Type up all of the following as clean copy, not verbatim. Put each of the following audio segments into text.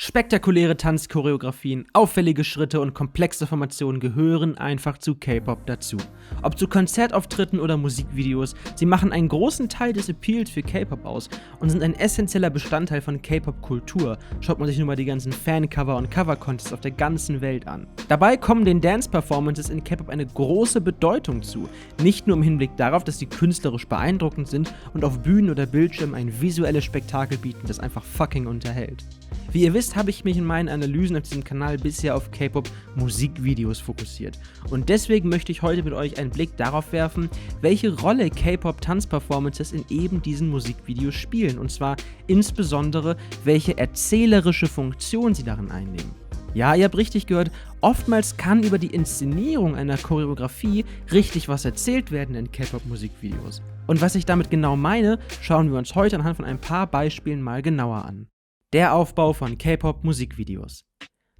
Spektakuläre Tanzchoreografien, auffällige Schritte und komplexe Formationen gehören einfach zu K-Pop dazu. Ob zu Konzertauftritten oder Musikvideos, sie machen einen großen Teil des Appeals für K-Pop aus und sind ein essentieller Bestandteil von K-Pop-Kultur. Schaut man sich nur mal die ganzen Fancover und Cover-Contests auf der ganzen Welt an. Dabei kommen den Dance-Performances in K-Pop eine große Bedeutung zu. Nicht nur im Hinblick darauf, dass sie künstlerisch beeindruckend sind und auf Bühnen oder Bildschirmen ein visuelles Spektakel bieten, das einfach fucking unterhält. Wie ihr wisst, habe ich mich in meinen Analysen auf diesem Kanal bisher auf K-Pop-Musikvideos fokussiert. Und deswegen möchte ich heute mit euch einen Blick darauf werfen, welche Rolle K-Pop-Tanzperformances in eben diesen Musikvideos spielen. Und zwar insbesondere, welche erzählerische Funktion sie darin einnehmen. Ja, ihr habt richtig gehört, oftmals kann über die Inszenierung einer Choreografie richtig was erzählt werden in K-Pop-Musikvideos. Und was ich damit genau meine, schauen wir uns heute anhand von ein paar Beispielen mal genauer an. Der Aufbau von K-Pop-Musikvideos.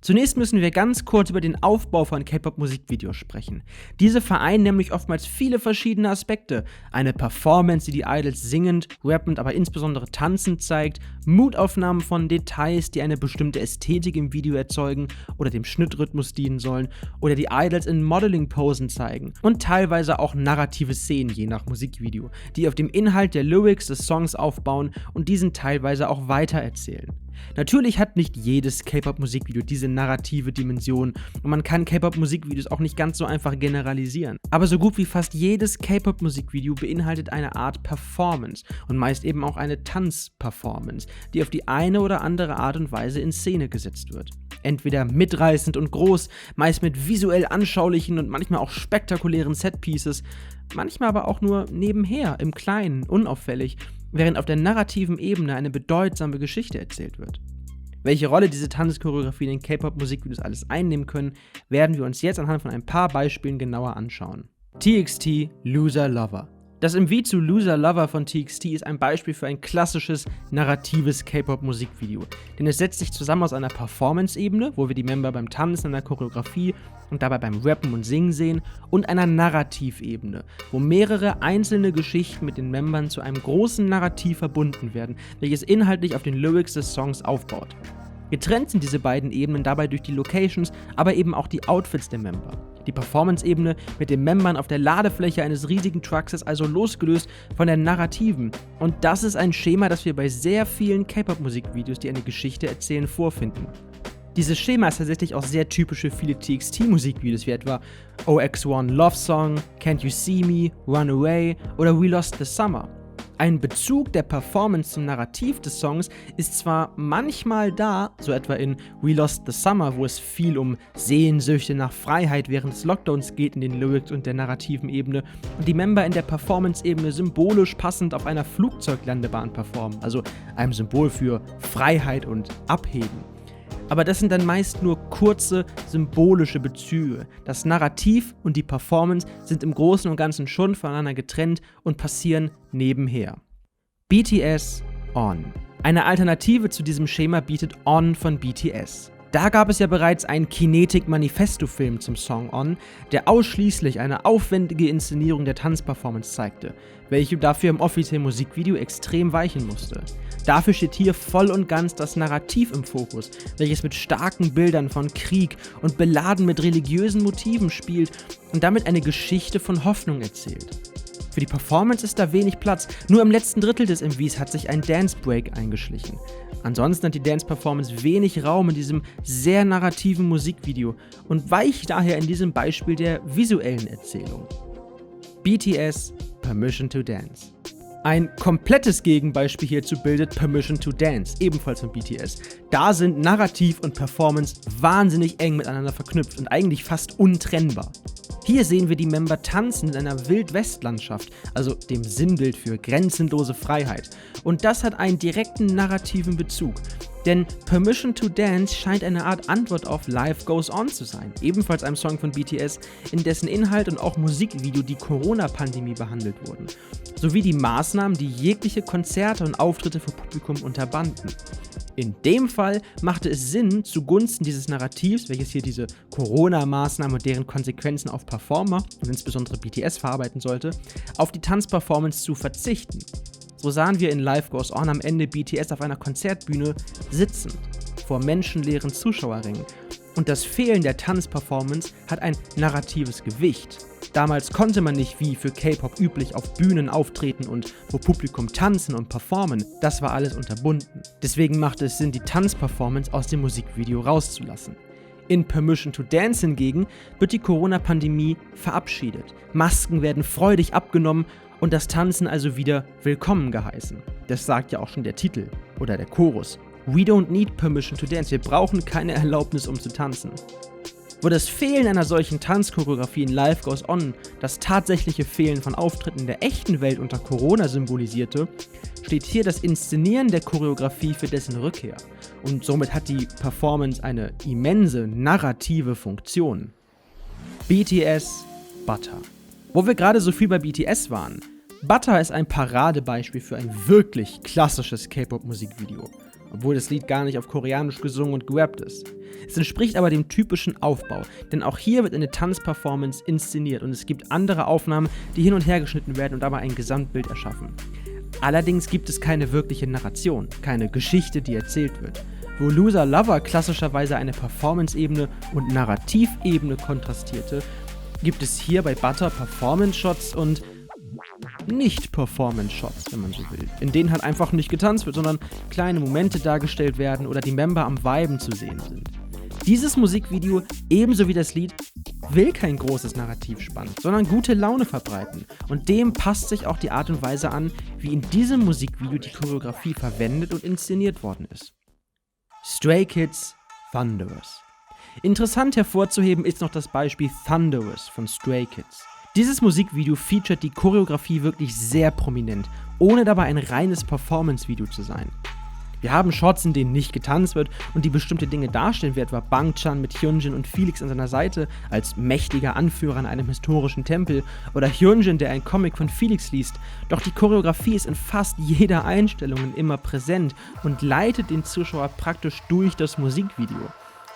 Zunächst müssen wir ganz kurz über den Aufbau von K-Pop-Musikvideos sprechen. Diese vereinen nämlich oftmals viele verschiedene Aspekte. Eine Performance, die die Idols singend, rappend, aber insbesondere tanzend zeigt, Mood-Aufnahmen von Details, die eine bestimmte Ästhetik im Video erzeugen oder dem Schnittrhythmus dienen sollen, oder die Idols in Modeling-Posen zeigen und teilweise auch narrative Szenen, je nach Musikvideo, die auf dem Inhalt der Lyrics des Songs aufbauen und diesen teilweise auch weitererzählen. Natürlich hat nicht jedes K-Pop-Musikvideo diese narrative Dimension und man kann K-Pop-Musikvideos auch nicht ganz so einfach generalisieren. Aber so gut wie fast jedes K-Pop-Musikvideo beinhaltet eine Art Performance und meist eben auch eine Tanzperformance, die auf die eine oder andere Art und Weise in Szene gesetzt wird. Entweder mitreißend und groß, meist mit visuell anschaulichen und manchmal auch spektakulären Setpieces, manchmal aber auch nur nebenher, im Kleinen, unauffällig, während auf der narrativen Ebene eine bedeutsame Geschichte erzählt wird. Welche Rolle diese Tanzchoreografien in K-Pop-Musikvideos alles einnehmen können, werden wir uns jetzt anhand von ein paar Beispielen genauer anschauen. TXT Loser Lover. Das MV zu Loser Lover von TXT ist ein Beispiel für ein klassisches, narratives K-Pop-Musikvideo. Denn es setzt sich zusammen aus einer Performance-Ebene, wo wir die Member beim Tanzen in der Choreografie und dabei beim Rappen und Singen sehen, und einer Narrativebene, wo mehrere einzelne Geschichten mit den Membern zu einem großen Narrativ verbunden werden, welches inhaltlich auf den Lyrics des Songs aufbaut. Getrennt sind diese beiden Ebenen dabei durch die Locations, aber eben auch die Outfits der Member. Die Performance-Ebene mit den Membern auf der Ladefläche eines riesigen Trucks ist also losgelöst von der narrativen. Und das ist ein Schema, das wir bei sehr vielen K-Pop-Musikvideos, die eine Geschichte erzählen, vorfinden. Dieses Schema ist tatsächlich auch sehr typisch für viele TXT-Musikvideos, wie etwa OX1 Love Song, Can't You See Me, Run Away oder We Lost the Summer. Ein Bezug der Performance zum Narrativ des Songs ist zwar manchmal da, so etwa in We Lost the Summer, wo es viel um Sehnsüchte nach Freiheit während des Lockdowns geht in den Lyrics und der narrativen Ebene und die Member in der Performance-Ebene symbolisch passend auf einer Flugzeuglandebahn performen, also einem Symbol für Freiheit und Abheben. Aber das sind dann meist nur kurze, symbolische Bezüge. Das Narrativ und die Performance sind im Großen und Ganzen schon voneinander getrennt und passieren nebenher. BTS On. Eine Alternative zu diesem Schema bietet On von BTS. Da gab es ja bereits einen Kinetic-Manifesto-Film zum Song On, der ausschließlich eine aufwendige Inszenierung der Tanzperformance zeigte, welche dafür im offiziellen Musikvideo extrem weichen musste. Dafür steht hier voll und ganz das Narrativ im Fokus, welches mit starken Bildern von Krieg und beladen mit religiösen Motiven spielt und damit eine Geschichte von Hoffnung erzählt. Für die Performance ist da wenig Platz, nur im letzten Drittel des MVs hat sich ein Dance-Break eingeschlichen. Ansonsten hat die Dance-Performance wenig Raum in diesem sehr narrativen Musikvideo und weicht daher in diesem Beispiel der visuellen Erzählung. BTS Permission to Dance. Ein komplettes Gegenbeispiel hierzu bildet Permission to Dance, ebenfalls von BTS. Da sind Narrativ und Performance wahnsinnig eng miteinander verknüpft und eigentlich fast untrennbar. Hier sehen wir die Member tanzen in einer Wild-West-Landschaft, also dem Sinnbild für grenzenlose Freiheit. Und das hat einen direkten narrativen Bezug. Denn Permission to Dance scheint eine Art Antwort auf Life Goes On zu sein, ebenfalls einem Song von BTS, in dessen Inhalt und auch Musikvideo die Corona-Pandemie behandelt wurden, sowie die Maßnahmen, die jegliche Konzerte und Auftritte vor Publikum unterbanden. In dem Fall machte es Sinn, zugunsten dieses Narrativs, welches hier diese Corona-Maßnahmen und deren Konsequenzen auf Performer und insbesondere BTS verarbeiten sollte, auf die Tanzperformance zu verzichten. So sahen wir in Life Goes On am Ende BTS auf einer Konzertbühne sitzend. vor menschenleeren Zuschauerrängen. Und das Fehlen der Tanzperformance hat ein narratives Gewicht. Damals konnte man nicht wie für K-Pop üblich auf Bühnen auftreten und vor Publikum tanzen und performen. Das war alles unterbunden. Deswegen machte es Sinn, die Tanzperformance aus dem Musikvideo rauszulassen. In Permission to Dance hingegen wird die Corona-Pandemie verabschiedet. Masken werden freudig abgenommen und das Tanzen also wieder willkommen geheißen. Das sagt ja auch schon der Titel oder der Chorus. We don't need permission to dance. Wir brauchen keine Erlaubnis, um zu tanzen. Wo das Fehlen einer solchen Tanzchoreografie in Life Goes On das tatsächliche Fehlen von Auftritten in der echten Welt unter Corona symbolisierte, steht hier das Inszenieren der Choreografie für dessen Rückkehr. Und somit hat die Performance eine immense narrative Funktion. BTS Butter. Wo wir gerade so viel bei BTS waren, Butter ist ein Paradebeispiel für ein wirklich klassisches K-Pop-Musikvideo, obwohl das Lied gar nicht auf Koreanisch gesungen und gerappt ist. Es entspricht aber dem typischen Aufbau, denn auch hier wird eine Tanzperformance inszeniert und es gibt andere Aufnahmen, die hin und her geschnitten werden und dabei ein Gesamtbild erschaffen. Allerdings gibt es keine wirkliche Narration, keine Geschichte, die erzählt wird. Wo Loser Lover klassischerweise eine Performance-Ebene und Narrativebene kontrastierte, gibt es hier bei Butter Performance-Shots und Nicht-Performance-Shots, wenn man so will, in denen halt einfach nicht getanzt wird, sondern kleine Momente dargestellt werden oder die Member am Viben zu sehen sind. Dieses Musikvideo, ebenso wie das Lied, will kein großes Narrativ spannen, sondern gute Laune verbreiten. Und dem passt sich auch die Art und Weise an, wie in diesem Musikvideo die Choreografie verwendet und inszeniert worden ist. Stray Kids Thunderous. Interessant hervorzuheben ist noch das Beispiel Thunderous von Stray Kids. Dieses Musikvideo featuret die Choreografie wirklich sehr prominent, ohne dabei ein reines Performance-Video zu sein. Wir haben Shots, in denen nicht getanzt wird und die bestimmte Dinge darstellen, wie etwa Bangchan mit Hyunjin und Felix an seiner Seite als mächtiger Anführer in einem historischen Tempel oder Hyunjin, der einen Comic von Felix liest. Doch die Choreografie ist in fast jeder Einstellung immer präsent und leitet den Zuschauer praktisch durch das Musikvideo.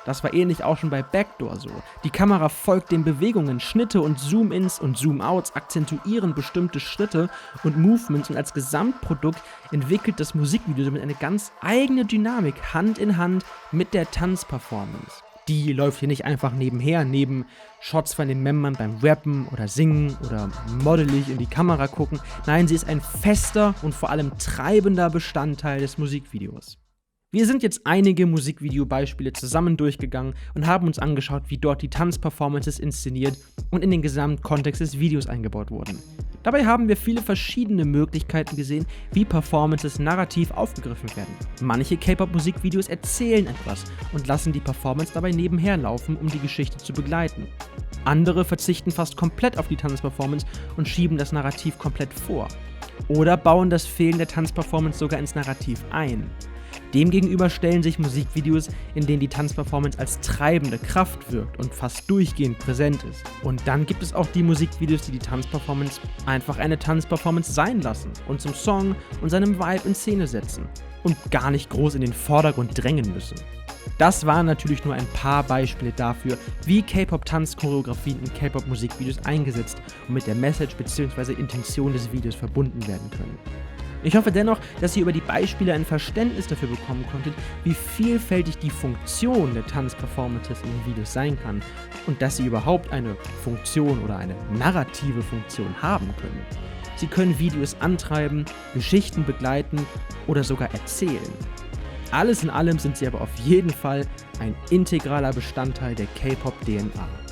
Das war ähnlich auch schon bei Backdoor so. Die Kamera folgt den Bewegungen, Schnitte und Zoom-Ins und Zoom-Outs akzentuieren bestimmte Schritte und Movements und als Gesamtprodukt entwickelt das Musikvideo somit eine ganz eigene Dynamik Hand in Hand mit der Tanzperformance. Die läuft hier nicht einfach nebenher, neben Shots von den Membern beim Rappen oder Singen oder modelig in die Kamera gucken. Nein, sie ist ein fester und vor allem treibender Bestandteil des Musikvideos. Wir sind jetzt einige Musikvideo-Beispiele zusammen durchgegangen und haben uns angeschaut, wie dort die Tanzperformances inszeniert und in den Gesamtkontext des Videos eingebaut wurden. Dabei haben wir viele verschiedene Möglichkeiten gesehen, wie Performances narrativ aufgegriffen werden. Manche K-Pop-Musikvideos erzählen etwas und lassen die Performance dabei nebenher laufen, um die Geschichte zu begleiten. Andere verzichten fast komplett auf die Tanzperformance und schieben das Narrativ komplett vor. Oder bauen das Fehlen der Tanzperformance sogar ins Narrativ ein. Demgegenüber stellen sich Musikvideos, in denen die Tanzperformance als treibende Kraft wirkt und fast durchgehend präsent ist. Und dann gibt es auch die Musikvideos, die die Tanzperformance einfach eine Tanzperformance sein lassen und zum Song und seinem Vibe in Szene setzen und gar nicht groß in den Vordergrund drängen müssen. Das waren natürlich nur ein paar Beispiele dafür, wie K-Pop-Tanzchoreografien in K-Pop-Musikvideos eingesetzt und mit der Message bzw. Intention des Videos verbunden werden können. Ich hoffe dennoch, dass ihr über die Beispiele ein Verständnis dafür bekommen konntet, wie vielfältig die Funktion der Tanzperformances in den Videos sein kann und dass sie überhaupt eine Funktion oder eine narrative Funktion haben können. Sie können Videos antreiben, Geschichten begleiten oder sogar erzählen. Alles in allem sind sie aber auf jeden Fall ein integraler Bestandteil der K-Pop-DNA.